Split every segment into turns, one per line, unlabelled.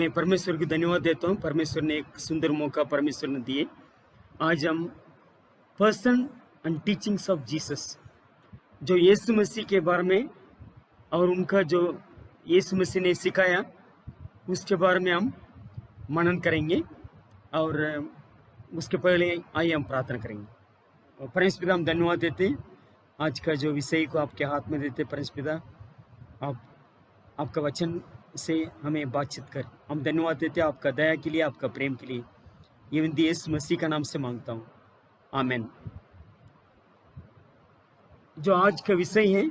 मैं परमेश्वर को धन्यवाद देता हूँ। परमेश्वर ने एक सुंदर मौका परमेश्वर ने दिए। आज हम person and teachings of Jesus, जो यीशु मसीह के बारे में और उनका जो यीशु मसीह ने सिखाया उसके बारे में हम मनन करेंगे। और उसके पहले आइए हम प्रार्थना करेंगे। और परमेश्वर पिता, हम धन्यवाद देते हैं आज का जो विषय को आपके हाथ में देते। परमेश्वर पिता, आप आपका वचन से हमें बातचीत कर। हम धन्यवाद देते हैं आपका दया के लिए, आपका प्रेम के लिए। ये विनती यीशु मसीह का नाम से मांगता हूँ, आमीन। जो आज का विषय है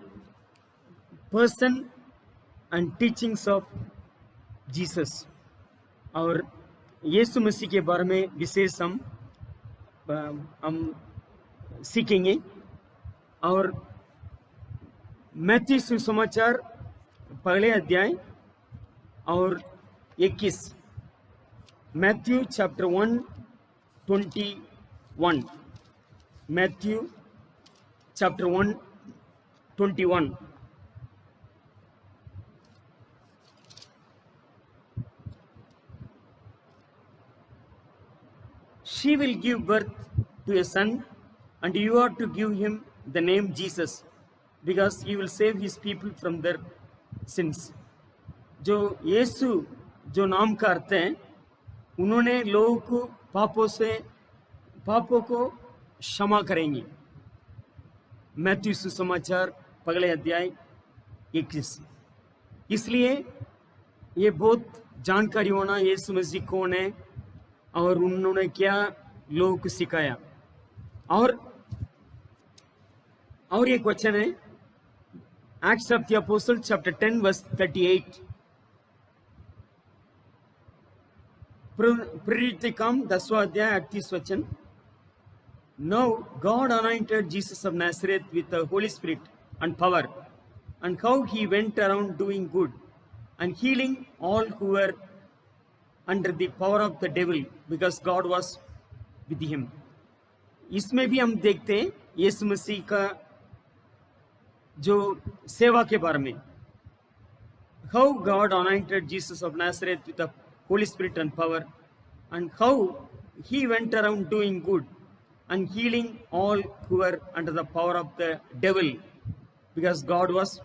person and teachings of Jesus, और यीशु मसीह के बारे में विशेष हम सीखेंगे। और मैथ्यू सुसमाचार पहले अध्याय और 21, Matthew chapter 1:21, Matthew chapter 1:21। She will give birth to a son, and you are to give him the name Jesus, because he will save his people from their sins. जो यीशु जो नाम का अर्थ है, उन्होंने लोगों को पापों को क्षमा करेंगे। मैथ्यू सुसमाचार पहले अध्याय 21। इसलिए ये बहुत जानकारी होना यीशु मसीह कौन है और उन्होंने क्या लोगों को सिखाया। और एक वचन है Acts of the apostle chapter 10 verse 38। प्रेरित काम 10वां अध्याय 38 वचन। Now God anointed Jesus of Nazareth with the Holy Spirit and power, and how he went around doing good and healing all who were under the power of the devil, because God was with him. इसमें भी हम देखते हैं यीशु मसीह का जो सेवा के बारे में। How God anointed Jesus of Nazareth with the Holy Spirit and power, and how he went around doing good and healing all who were under the power of the devil, because God was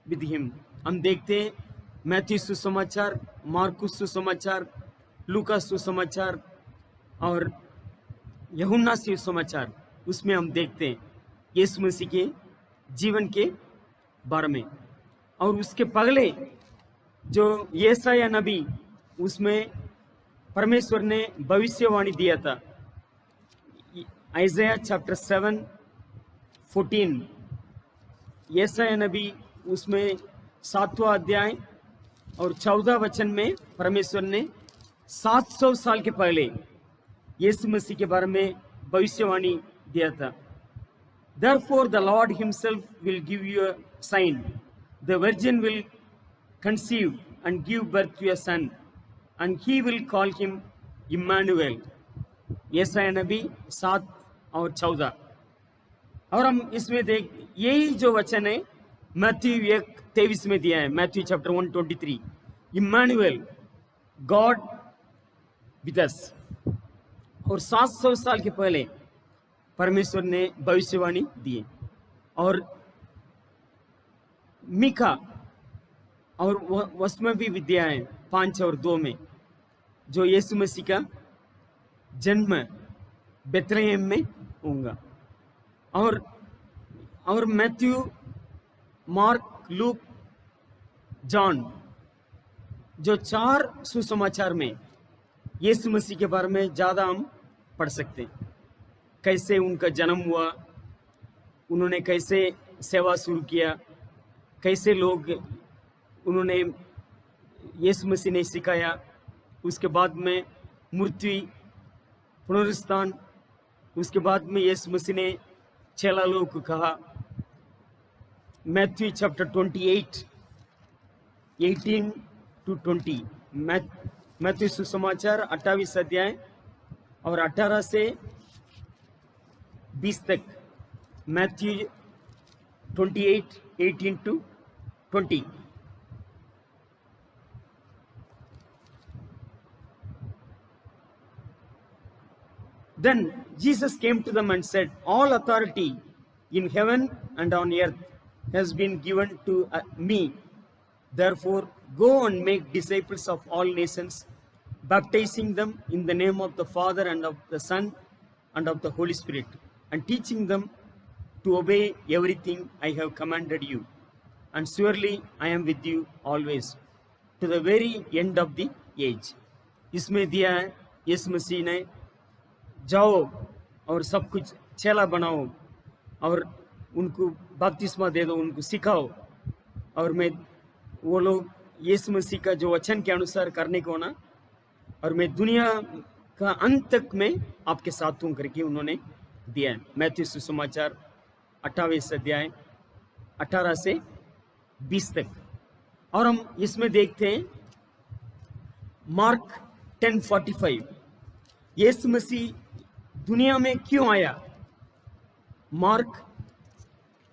with him. हम देखते हैं Matthew सुसमाचार, मार्कुस सुसमाचार, लूका सुसमाचार और यूहन्ना सुसमाचार, उसमें हम देखते हैं यीशु मसीह के जीवन के बारे में। और उसके पहले जो यशायाह नबी, उसमें परमेश्वर ने भविष्यवाणी दिया था। आइज़ाया चैप्टर 7:14, यशायाह नबी उसमें 7वां अध्याय और 14 वचन में परमेश्वर ने 700 साल के पहले यीशु मसीह के बारे में भविष्यवाणी दिया था। Therefore the Lord himself will give you a sign. The virgin will conceive and give birth to a son, and he will call him Emmanuel. यशायाह नबी 7 और 14। और हम इसमें यही जो वचन है मैथ्यू 1:23 में दिया है। Matthew chapter 1:23, Immanuel, God with us. और 700 साल के पहले परमेश्वर ने भविष्यवाणी दी। और मीका और उसमें भी विद्या है 5 और 2 में, जो यीशु मसीह का जन्म बेथलेहम में होगा। और मैथ्यू, मार्क, लूक, जॉन, जो 4 सुसमाचार में यीशु मसीह के बारे में ज़्यादा हम पढ़ सकते हैं। कैसे उनका जन्म हुआ, उन्होंने कैसे सेवा शुरू किया, कैसे लोग उन्होंने यीशु मसीह ने सिखाया। उसके बाद में मृत्यु, पुनरुत्थान, उसके बाद में यीशु मसीह ने चेला लोगों को कहा। मैथ्यू चैप्टर 28 18-20, मैथ्यू सुसमाचार 28 अध्याय और 18 से 20 तक। Matthew 28 18-20। Then Jesus came to them and said, all authority in heaven and on earth has been given to me. Therefore, go and make disciples of all nations, baptizing them in the name of the Father and of the Son and of the Holy Spirit, and teaching them to obey everything I have commanded you. And surely I am with you always, to the very end of the age. इसमें दिया है यीशु मसीह ने, जाओ और सब कुछ चेला बनाओ और उनको बपतिस्मा दे दो, उनको सिखाओ, और मैं वो लोग यीशु मसीह का जो वचन के अनुसार करने को ना, और मैं दुनिया का अंत तक में आपके साथ हूँ करके उन्होंने दिया है। मैथ्यू सुसमाचार 28 अध्याय 18 से 20 तक। और हम इसमें देखते हैं मार्क 10:45, यीशु मसीह दुनिया में क्यों आया। Mark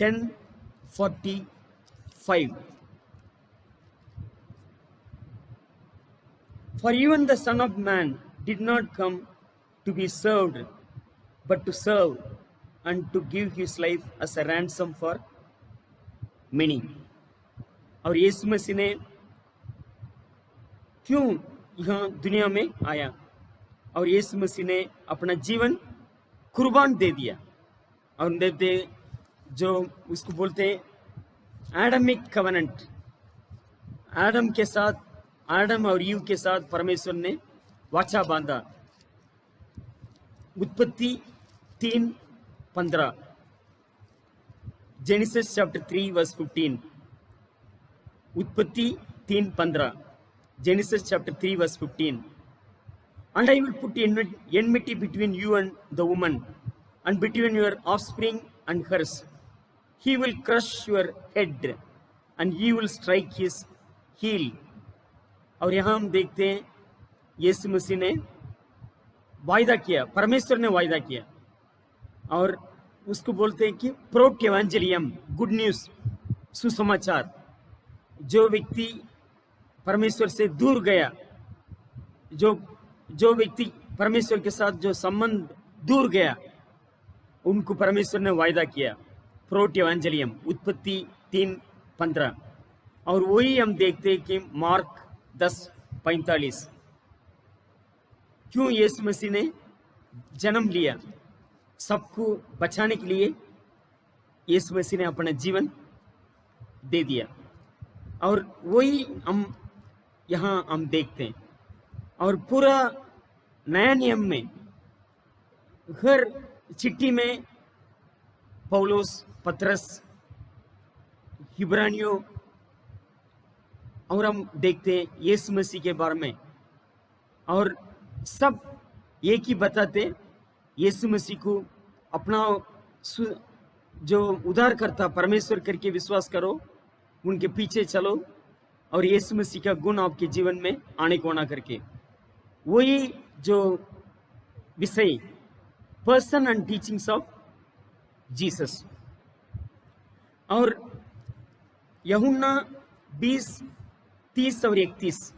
10:45, for even the Son of Man did not come to be served, but to serve and to give his life as a ransom for many. और यीशु मसीह ने क्यों यहाँ दुनिया में आया, और यीशु मसीह ने अपना जीवन कुर्बान दे दिया। और देखते जो उसको बोलते हैं एडमिक कवेनेंट, एडम के साथ, एडम और ईव के साथ परमेश्वर ने वाचा बांधा। उत्पत्ति 3:15, जेनेसिस चैप्टर 3:15, उत्पत्ति 3:15, Genesis chapter 3 verse 15. And I will put enmity between you and the woman, and between your offspring and hers. He will crush your head, and you will strike his heel. और यहाँ हम देखते हैं यीशु मसीह ने वायदा किया, परमेश्वर ने वायदा किया, और उसको बोलते हैं कि प्रोट एवेंजलियम, गुड न्यूज, सुसमाचार। जो व्यक्ति परमेश्वर से दूर गया, जो व्यक्ति परमेश्वर के साथ जो संबंध दूर गया, उनको परमेश्वर ने वायदा किया, प्रोट एवेंजलियम, उत्पत्ति 3:15। और वही हम देखते हैं कि मार्क 10:45, क्यों यीशु मसीह ने जन्म लिया, सबको बचाने के लिए यीशु मसीह ने अपना जीवन दे दिया। और वही हम यहाँ हम देखते हैं। और पूरा नया नियम में हर चिट्ठी में पौलुस, पतरस, हिब्रानियों, और हम देखते हैं यीशु मसीह के बारे में, और सब एक ही बताते यीशु मसीह को अपना जो उद्धार करता परमेश्वर करके विश्वास करो, उनके पीछे चलो, और यीशु मसीह का गुण आपके जीवन में आने को ना करके। वही जो विषय, person and teachings of Jesus. और यूहन्ना 20:30 और 31,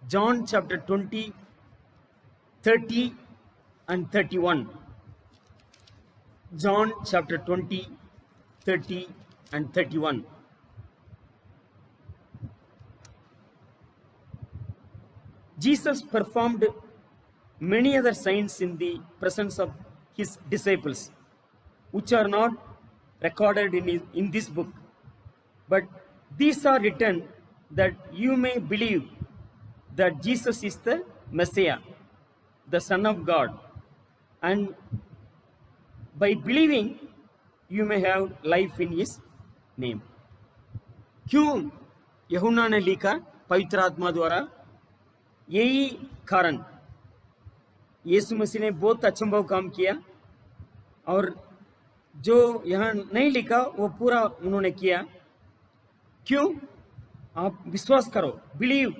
John chapter 20:30 and 31, John chapter 20:30 and 31. Jesus performed many other signs in the presence of his disciples, which are not recorded in this book. But these are written that you may believe that Jesus is the Messiah, the Son of God, and by believing you may have life in his name. क्यों यूहन्ना ने लिखा पवित्र आत्मा द्वारा? यही कारण, यीशु मसीह ने बहुत अचंभव काम किया, और जो यहाँ नहीं लिखा वो पूरा उन्होंने किया। क्यों? आप विश्वास करो, believe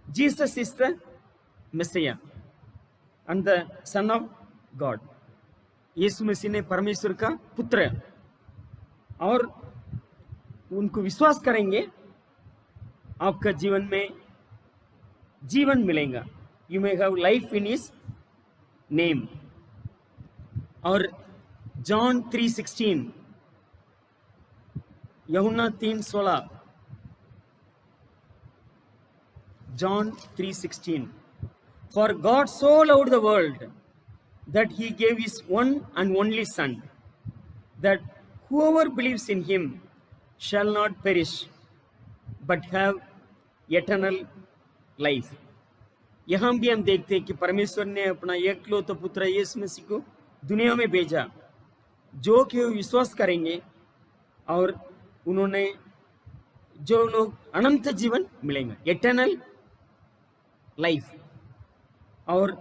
Jesus is the Messiah and the son of God. यीशु मसीह ने परमेश्वर का पुत्र है, और उनको विश्वास करेंगे आपका जीवन में जीवन मिलेगा। You may have life in his name. और जॉन 3:16, यूहन्ना 3:16, John 3:16. For God so loved the world that he gave his one and only Son, that whoever believes in him shall not perish, but have eternal life. यहाँ भी हम देखते हैं कि परमेश्वर ने अपना एकलौता पुत्र यीशु मसीह को दुनिया में भेजा, जो कि विश्वास करेंगे और उन्होंने जो लोग अनंत जीवन मिलेंगे, एटर्नल लाइफ। और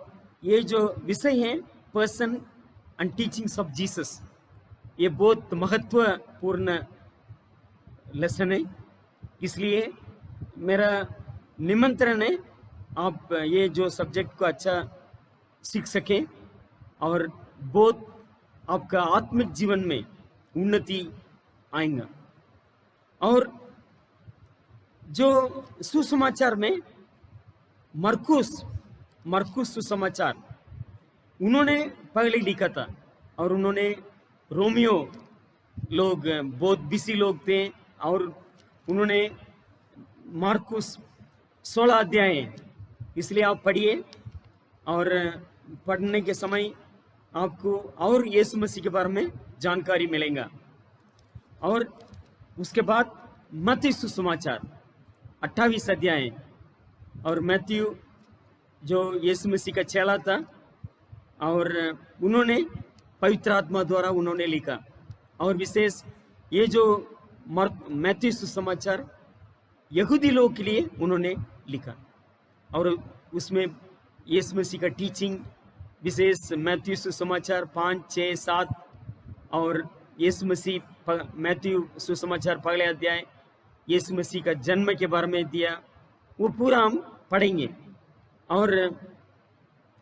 ये जो विषय है person and teachings of Jesus, ये बहुत महत्वपूर्ण लेसन है। इसलिए मेरा निमंत्रण है आप ये जो सब्जेक्ट को अच्छा सीख सकें और बहुत आपका आत्मिक जीवन में उन्नति आएगा। और जो सुसमाचार में मरकुस सुसमाचार उन्होंने पहले लिखा था, और उन्होंने रोमियो लोग बहुत बिजी लोग थे, और उन्होंने मार्कुस 16 अध्याय, इसलिए आप पढ़िए और पढ़ने के समय आपको और यीशु मसीह के बारे में जानकारी मिलेगा। और उसके बाद मत्ती सुसमाचार 28 अध्याय, और मैथ्यू जो यीशु मसीह का चेला था और उन्होंने पवित्र आत्मा द्वारा उन्होंने लिखा। और विशेष ये जो मैथ्यू सुसमाचार यहूदी लोगों के लिए उन्होंने लिखा, और उसमें यीशु मसीह का टीचिंग विशेष मैथ्यू सुसमाचार 5, 6, 7 और यीशु मसीह मैथ्यू सुसमाचार पहले अध्याय यीशु मसीह का जन्म के बारे में दिया, वो पूरा हम पढ़ेंगे। और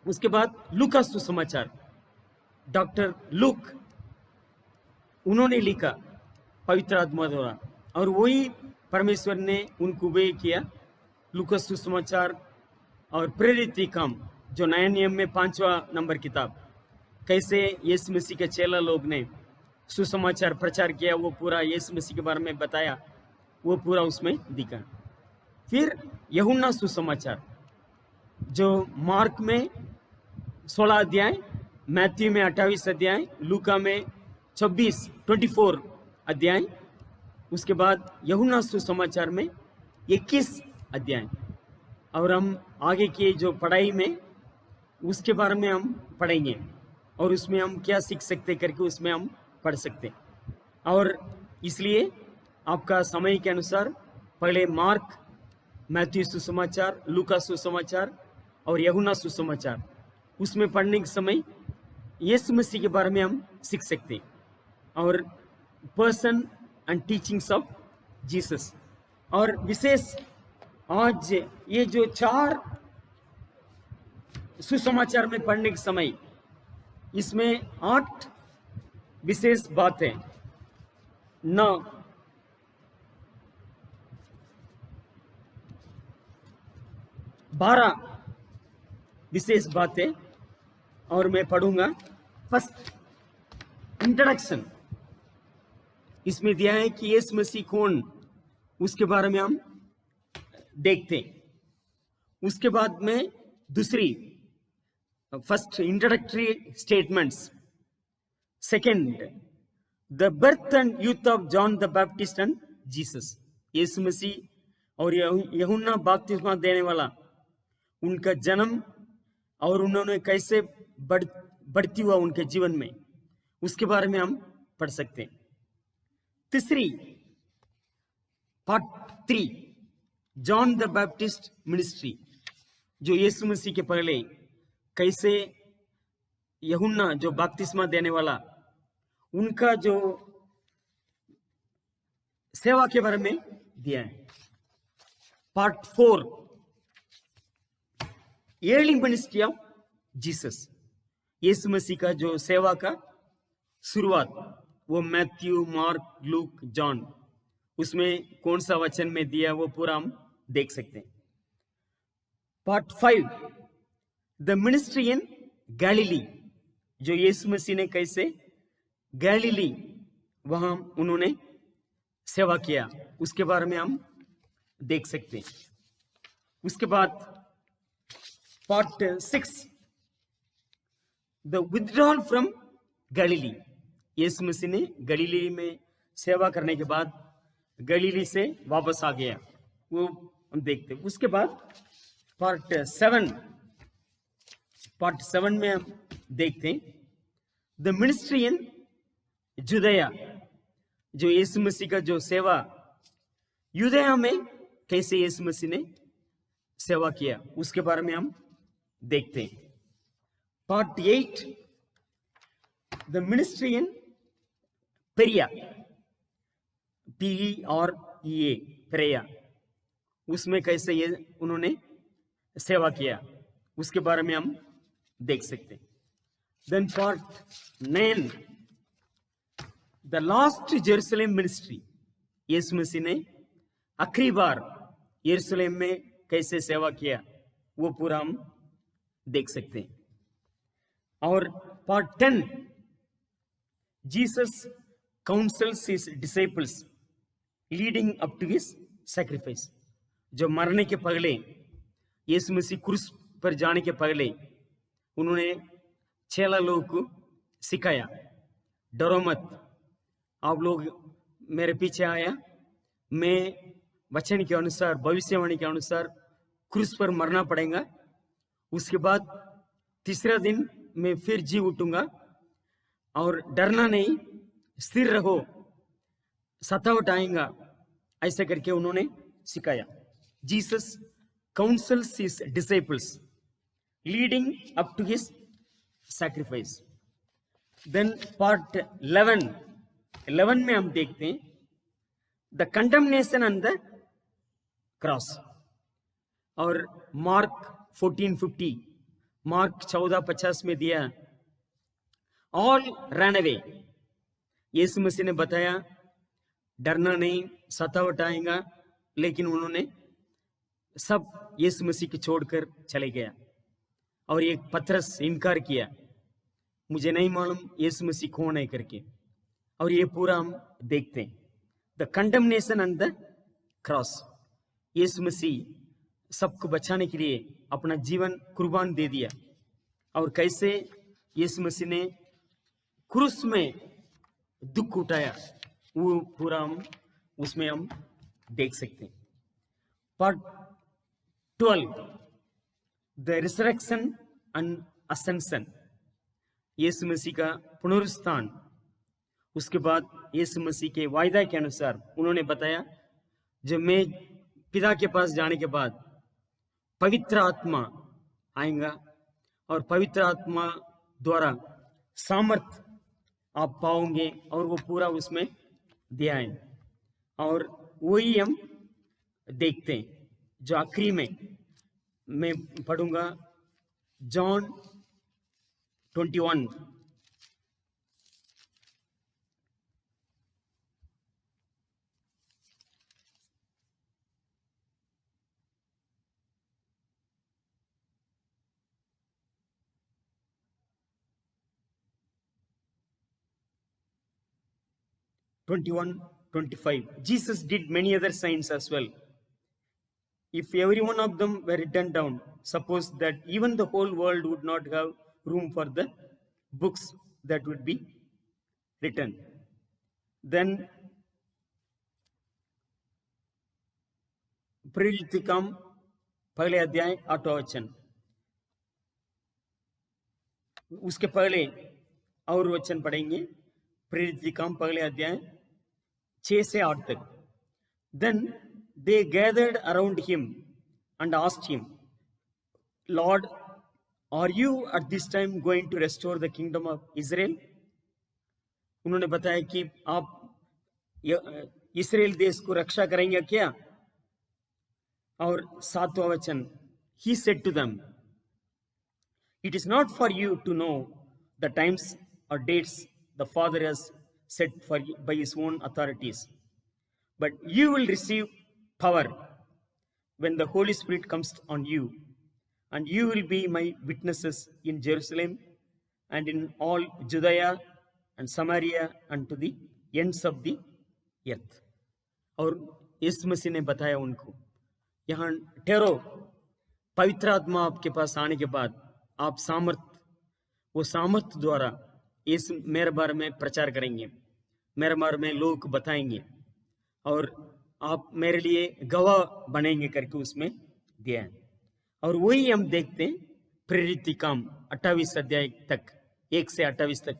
उसके बाद लूका सुसमाचार डॉक्टर लूक उन्होंने लिखा पवित्र आत्मा द्वारा, और वही परमेश्वर ने उनको उपयोग किया। लूका सुसमाचार और प्रेरित काम जो नए नियम में 5वां नंबर किताब, कैसे यीशु मसीह के चेला लोग ने सुसमाचार प्रचार किया, वो पूरा यीशु मसीह के बारे में बताया, वो पूरा उसमें दिखा। फिर यूहन्ना सुसमाचार जो मार्क में 16 अध्याय, मैथ्यू में 28 अध्याय, लूका में 24 अध्याय, उसके बाद यूहन्ना सुसमाचार में 21 अध्याय। और हम आगे की जो पढ़ाई में उसके बारे में हम पढ़ेंगे, और उसमें हम क्या सीख सकते करके उसमें हम पढ़ सकते। और इसलिए आपका समय के अनुसार पहले मार्क, मैथ्यू सुसमाचार, लूका सुसमाचार और यूहन्ना सुसमाचार, उसमें पढ़ने के समय यीशु मसीह के बारे में हम सीख सकते हैं, और person and teachings of Jesus. और विशेष आज ये जो 4 सुसमाचार में पढ़ने के समय इसमें 8 विशेष बातें, 12 विशेष बातें, और मैं पढ़ूंगा। फर्स्ट इंट्रोडक्शन, इसमें दिया है कि यीशु मसीह कौन, उसके बारे में हम देखते हैं। उसके बाद में दूसरी first introductory statements, second the birth and youth of John the Baptist and Jesus, यीशु मसीह और यूहन्ना बपतिस्मा देने वाला, उनका जन्म और उन्होंने कैसे बढ़ती हुआ उनके जीवन में, उसके बारे में हम पढ़ सकते हैं। तीसरी part 3 John the Baptist ministry, जो यीशु मसीह के पहले कैसे यूहन्ना जो बपतिस्मा देने वाला, उनका जो सेवा के बारे में दिया है। Part 4 early ministry of Jesus, यीशु मसीह का जो सेवा का शुरुआत, वो मैथ्यू, मार्क, लूक, जॉन, उसमें कौन सा वचन में दिया वो पूरा हम देख सकते हैं। Part 5 the ministry in Galilei, जो यीशु मसीह ने कैसे गैलीली वहां उन्होंने सेवा किया, उसके बारे में हम देख सकते हैं। उसके बाद पार्ट 6, द विथड्रॉल फ्रॉम गलीली। यीशु मसीह ने गलीली में सेवा करने के बाद गलीली से वापस आ गया, वो हम देखते हैं। उसके बाद पार्ट 7 में हम देखते हैं द मिनिस्ट्री इन जुदैया, जो यीशु मसीह का जो सेवा युदया में कैसे यीशु मसीह ने सेवा किया, उसके बारे में हम देखते हैं। Part 8, the ministry in Perea, PEREA, Perea, उसमें कैसे ये उन्होंने सेवा किया, उसके बारे में हम देख सकते हैं। Then part 9, the last Jerusalem ministry, यीशु मसीह ने आखिरी बार यरूशलेम में कैसे सेवा किया, वो पूरा हम देख सकते हैं। और part 10, Jesus counsels his disciples leading up to his sacrifice, जो मरने के पहले, यीशु मसीह क्रूस पर जाने के पहले उन्होंने चेला लोगों को सिखाया, डरो मत, आप लोग मेरे पीछे आया, मैं वचन के अनुसार, भविष्यवाणी के अनुसार क्रूस पर मरना पड़ेगा, उसके बाद तीसरा दिन मैं फिर जी उठूंगा, और डरना नहीं, स्थिर रहो, सतावट आएगा, ऐसा करके उन्होंने सिखाया। Jesus counsels his disciples leading up to his sacrifice. Then part 11 में हम देखते हैं the condemnation on the cross, और मार्क 14:50, मार्क 14:50 में दिया, ऑल रन अवे, यीशु मसीह ने बताया डरना नहीं, सतावट आएगा, लेकिन उन्होंने सब यीशु मसीह को छोड़कर चले गया। और एक पतरस इनकार किया, मुझे नहीं मालूम यीशु मसीह कौन है करके। और ये पूरा हम देखते हैं, the condemnation on the cross, यीशु मसीह सबको बचाने के लिए अपना जीवन कुर्बान दे दिया, और कैसे यीशु मसीह ने क्रूस में दुख उठाया, वो पूरा हम उसमें हम देख सकते हैं। Part 12, the resurrection and ascension, यीशु मसीह का पुनरुत्थान। उसके बाद यीशु मसीह के वायदा के अनुसार उन्होंने बताया, जब मैं पिता के पास जाने के बाद पवित्र आत्मा आएगा, और पवित्र आत्मा द्वारा सामर्थ आप पाओगे, और वो पूरा उसमें दिया है। और वही हम देखते हैं, जो आखिरी में मैं पढ़ूंगा, John 21, (21, 25). Jesus did many other signs as well. If every one of them were written down, suppose that even the whole world would not have room for the books that would be written. Then प्रेरित काम पहले अध्याय 8वां वचन, उसके पहले और वचन पढ़ेंगे, प्रेरित काम पहले अध्याय 6 से 8 तक। Then they gathered around him and asked him, Lord, are you at this time going to restore the kingdom of Israel? उन्होंने बताया कि आप इस्राएल देश को रक्षा करेंगे क्या? और 7वां वचन, he said to them, it is not for you to know the times or dates the Father has set for by his own authorities, but you will receive power when the Holy Spirit comes on you, and you will be my witnesses in Jerusalem and in all Judea and Samaria and to the ends of the earth. और यीशु मसीह ने बताया उनको, यहाँ ठहरो, पवित्र आत्मा आपके पास आने के बाद आप वो सामर्थ द्वारा इस मेरे बारे में प्रचार करेंगे, मेरे बारे में लोग बताएंगे और आप मेरे लिए गवाह बनेंगे करके उसमें दिया है। और वही हम देखते हैं प्रेरित काम 28 अध्याय तक, 1 से 28 तक,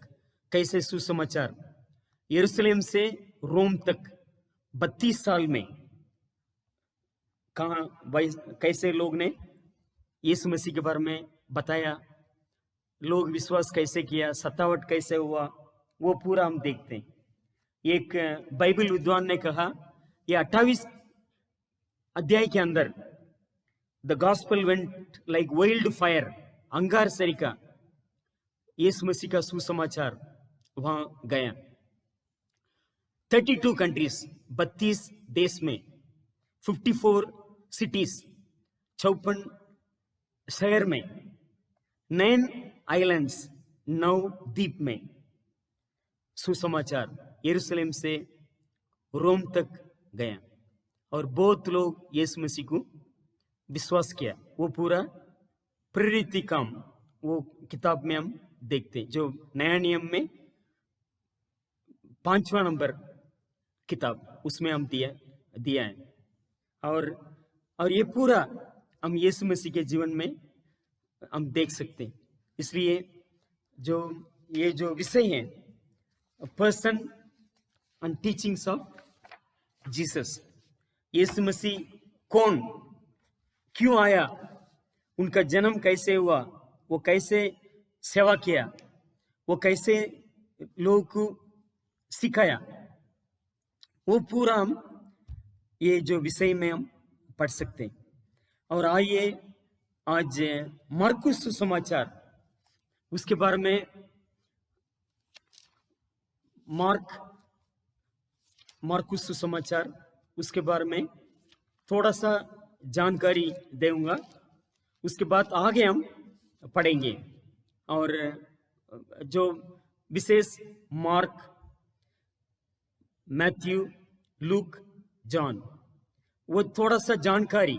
कैसे सुसमाचार यरूशलेम से रोम तक 32 साल में कैसे लोग ने यीशु मसीह के बारे में बताया, लोग विश्वास कैसे किया, सतावट कैसे हुआ, वो पूरा हम देखते हैं। एक बाइबल विद्वान ने कहा ये 28 अध्याय के अंदर the gospel went like wild fire, अंगार सरिका यीशु मसीह का सुसमाचार वहां गया। 32 कंट्रीज, 32 देश में, 54 सिटीज, 56 शहर में, 9 आइलैंड्स, 9 द्वीप में सुसमाचार यरूशलेम से रोम तक गया और बहुत लोग यीशु मसीह को विश्वास किया। वो पूरा प्रेरित काम वो किताब में हम देखते हैं, जो नया नियम में 5वां नंबर किताब, उसमें हम दिया है। और ये पूरा हम यीशु मसीह के जीवन में हम देख सकते हैं। इसलिए ये जो विषय है, person and teachings of Jesus, यीशु मसीह कौन, क्यों आया, उनका जन्म कैसे हुआ, वो कैसे सेवा किया, वो कैसे लोगों को सिखाया, वो पूरा हम ये जो विषय में हम पढ़ सकते हैं। और आइए आज मरकुस सुसमाचार, उसके बारे में मरकुस सुसमाचार, उसके बारे में थोड़ा सा जानकारी दूंगा, उसके बाद आगे हम पढ़ेंगे। और जो विशेष मार्क, मैथ्यू, लूक, जॉन, वो थोड़ा सा जानकारी,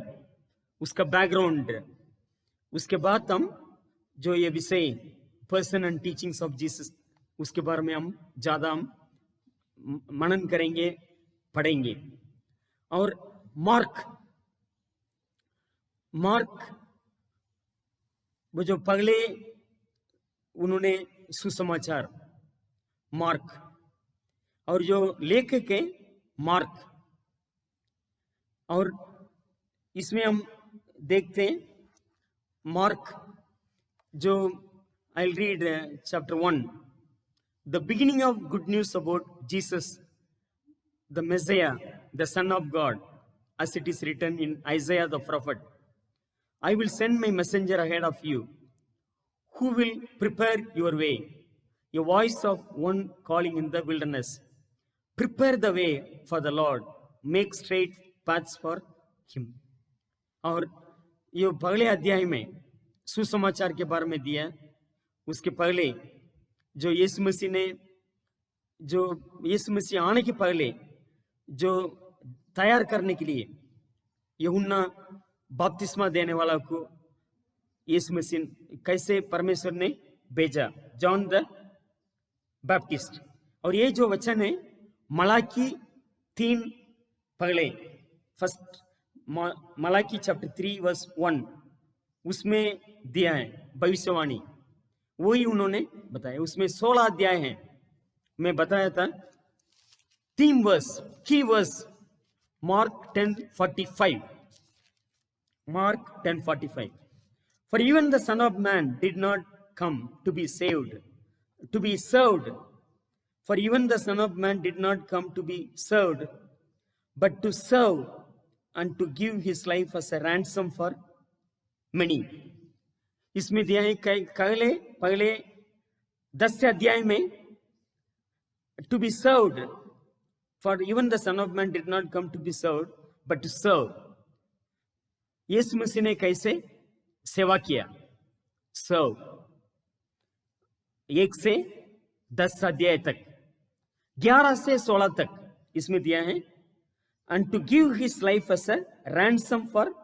उसका बैकग्राउंड, उसके बाद हम जो ये विषय person and teachings of Jesus, उसके बारे में हम ज्यादा मनन करेंगे, पढ़ेंगे। और मार्क वो जो पहले उन्होंने सुसमाचार मार्क, और जो लेखक है मार्क, और इसमें हम देखते हैं मार्क जो I'll read chapter 1, the beginning of good news about Jesus, the Messiah, the Son of God, as it is written in Isaiah the prophet. I will send my messenger ahead of you, who will prepare your way, a voice of one calling in the wilderness. Prepare the way for the Lord, make straight paths for him. और ये पहले अध्याय में सुसमाचार के बारे में दिया। उसके पहले जो यीशु मसीह आने के पहले जो तैयार करने के लिए यूहन्ना बपतिस्मा देने वाला को यीशु मसीह कैसे परमेश्वर ने भेजा, जॉन द बैप्टिस्ट। और ये जो वचन है मलाकी 3 पहले, फर्स्ट मलाकी चैप्टर 3 वर्स 1, उसमें दिया है भविष्यवाणी, वही उन्होंने बताया। उसमें 16 अध्याय हैं, मैं बताया था 3 वर्स, की verse mark 10:45, Mark 10:45. For even the Son of Man did not come to be served. For even the Son of Man did not come to be served, but to serve and to give his life as a ransom for many. इसमें दिया है पहले 10 अध्याय में, to be served. For even the Son of Man did not come to be served, but to serve. यीशु मसीह ने कैसे सेवा किया, सर्व। 1 से 10 अध्याय तक, 11 से 16 तक इसमें दिया है। And to give his life as a ransom for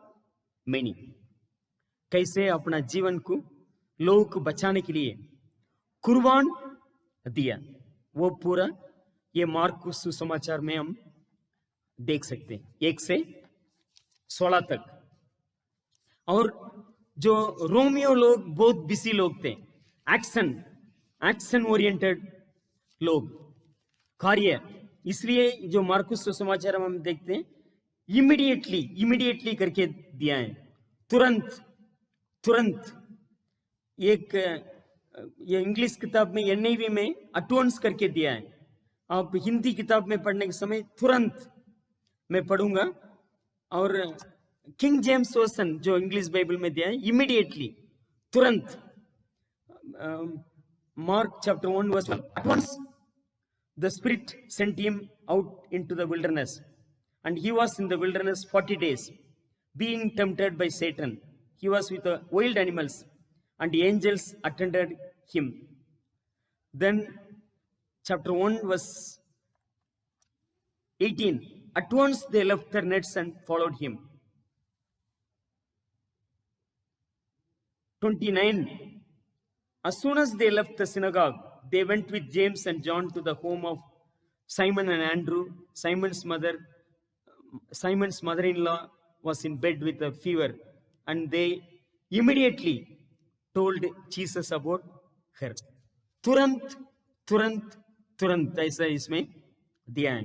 many, कैसे अपना जीवन को लोगों को बचाने के लिए कुर्बान दिया, वो पूरा ये मार्क सुसमाचार में हम देख सकते हैं 1 से 16 तक। और जो रोमियो लोग बहुत बिजी लोग थे, एक्शन ओरिएंटेड लोग, कार्य, इसलिए जो मार्कुस सुसमाचार हम देखते हैं इमीडिएटली करके दिया है, तुरंत। एक ये इंग्लिश किताब में NIV में अटोन्स करके दिया है। आप हिंदी किताब में पढ़ने के समय तुरंत मैं पढ़ूंगा, और किंग जेम्स वर्जन जो इंग्लिश बाइबल में दिया है इमीडिएटली, तुरंत। Mark chapter 1 verse 1, at once the spirit sent him out into the wilderness, and he was in the wilderness 40 days being tempted by Satan. He was with the wild animals, and the angels attended him. Then chapter 1 verse 18, at once they left their nets and followed him. 29, as soon as they left the synagogue, they went with James and John to the home of Simon and Andrew. Simon's mother-in-law was in bed with a fever, and they immediately told Jesus about her. तुरंत ऐसा इसमें दिया है।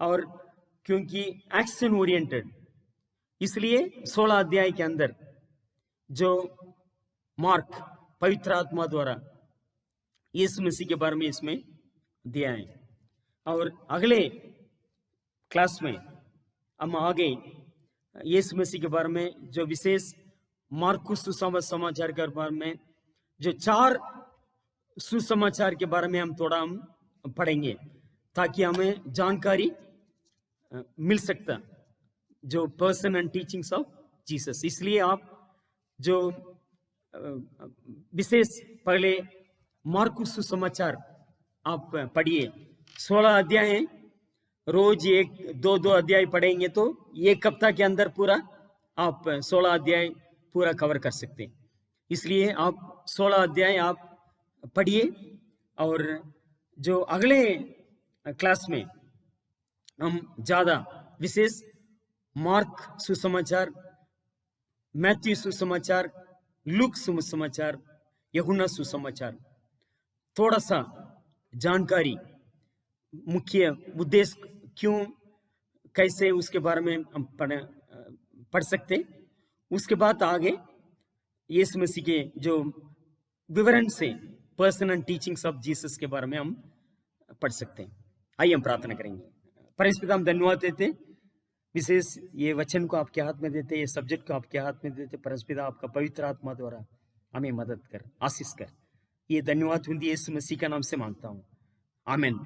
और क्योंकि action oriented, इसलिए 16 अध्याय के अंदर जो मार्क पवित्र आत्मा द्वारा यीशु मसीह के बारे में इसमें दिया है। और अगले क्लास में हम आगे यीशु मसीह के बारे में जो विशेष मार्कुस सुसमाचार के बारे में जो 4 सुसमाचार के बारे में हम थोड़ा पढ़ेंगे, ताकि हमें जानकारी मिल सकता जो person and teachings of Jesus. इसलिए आप जो विशेष पहले मार्कुस सुसमाचार आप पढ़िए, 16 अध्याय हैं, रोज 1-2 अध्याय पढ़ेंगे तो एक हफ्ता के अंदर पूरा आप 16 अध्याय पूरा कवर कर सकते हैं। इसलिए आप 16 अध्याय आप पढ़िए, और जो अगले क्लास में हम ज्यादा विशेष मार्क सुसमाचार, मैथ्यू सुसमाचार, लूक सुसमाचार, यूहन्ना सुसमाचार, थोड़ा सा जानकारी, मुख्य उद्देश्य क्यों, कैसे, उसके बारे में हम पढ़ सकते। उसके बाद आगे यीशु मसीह के जो विवरण से person and teachings of Jesus के बारे में हम पढ़ सकते हैं। आइए हम प्रार्थना करेंगे। परमेश्वर हम धन्यवाद देते, विशेष ये वचन को आपके हाथ में देते, ये सब्जेक्ट को आपके हाथ में देते। परमेश्वर आपका पवित्र आत्मा द्वारा हमें मदद कर, आशीष कर। ये धन्यवाद हिंदी यीशु मसीह का नाम से मांगता हूँ, आमीन।